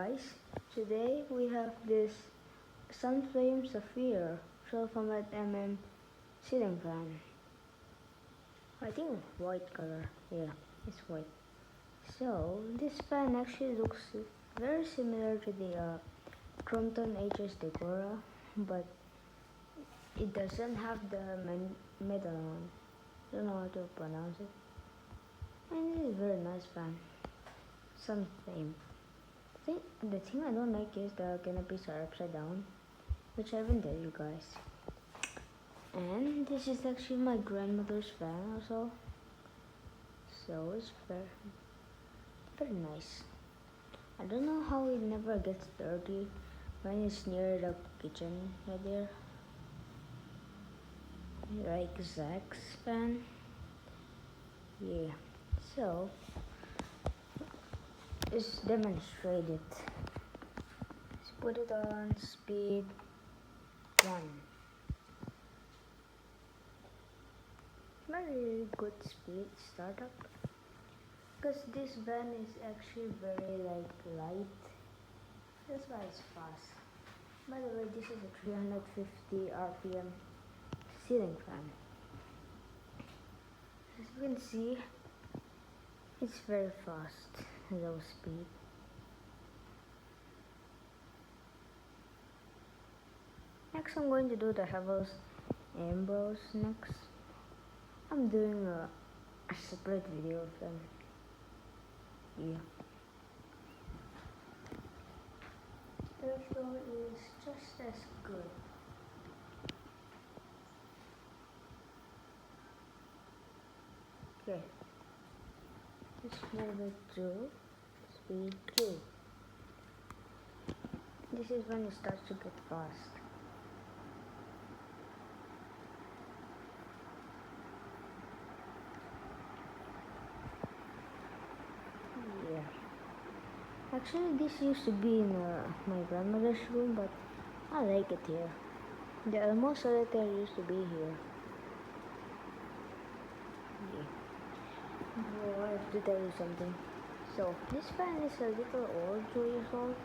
guys, today we have this Sunflame sapphire 1200 ceiling fan. I think white color, yeah, it's white. So this fan actually looks very similar to the Crompton HS Decora, but it doesn't have the metal on. I don't know how to pronounce it. And it is a very nice fan. Sunflame. The thing I don't like is the canopies are upside down, which I haven't tell you guys. And this is actually my grandmother's fan also, so it's very nice. I don't know how it never gets dirty when it's near the kitchen right there, like Zach's fan. Yeah, so let's demonstrate it. Let's put it on speed 1. Very good speed startup, because this van is actually very light. That's why it's fast. By the way, this is a 350 RPM ceiling fan. As you can see, it's very fast, low speed. Next, I'm going to do the Havel's Ambrose next. I'm doing a separate video of them. Yeah. Airflow is just as good. Okay. Let's move it to speed 2. This is when it starts to get fast. Actually, this used to be in my grandmother's room, but I like it here. The Elmo solitaire used to be here. Yeah. Oh, I have to tell you something. So, this fan is a little old, 2 years old.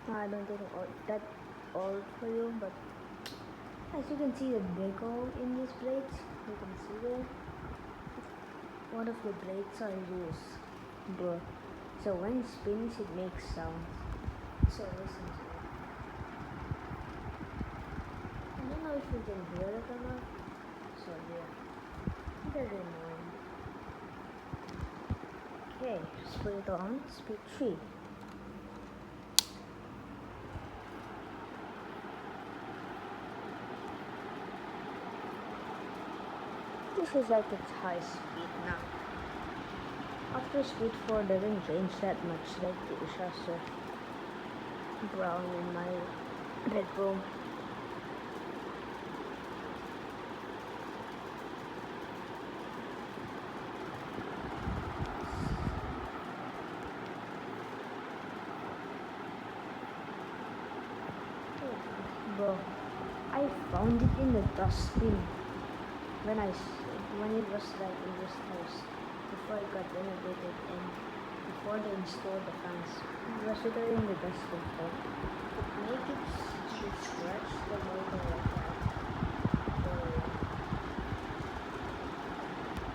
No, I don't think that old for you, but as you can see the deco in these blades, you can see there. One of the blades are loose, bro. So when it spins, it makes sounds. So listen to it. I don't know if you can hear it or not. So yeah, very annoying. Okay, just put it on speed 3. This is at its high speed now. After speed 4 doesn't change that much, like the Ishasa brown in my bedroom. Bro, I found it in the dustbin when it was in this house. Before it got renovated and before they installed the fans, it was literally in the dustbin. So make it scratch the motor like that.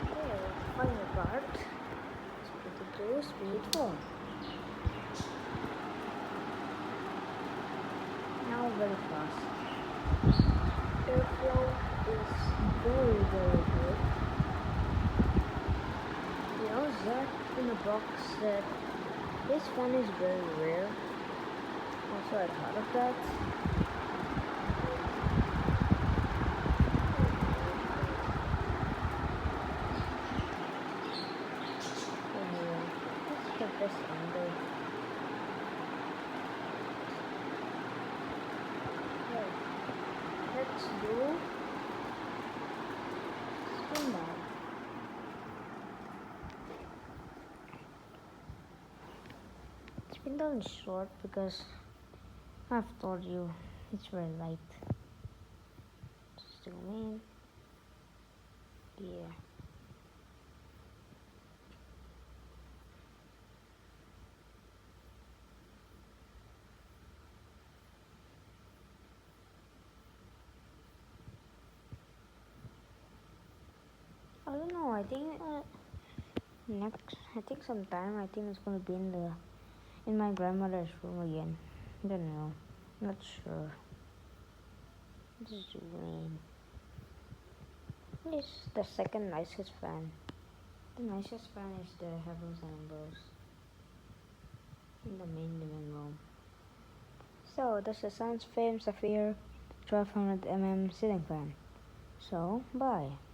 Okay, final part. Let's put it to speed 4. Now very fast. Airflow is very good. That in a box that this one is very rare. Also, I thought of that. Anyway, let's get this under. Okay, let's do spin down. Spin down is short because I've told you it's very light. Just zoom in. Yeah. I think sometime I think it's gonna be in my grandmother's room again. I don't know. Not sure. This is green. This is the second nicest fan. The nicest fan is the Heavens and Umbrellas in the main living room. So that's the Sunflame Sapphire 1200 mm ceiling fan. So bye.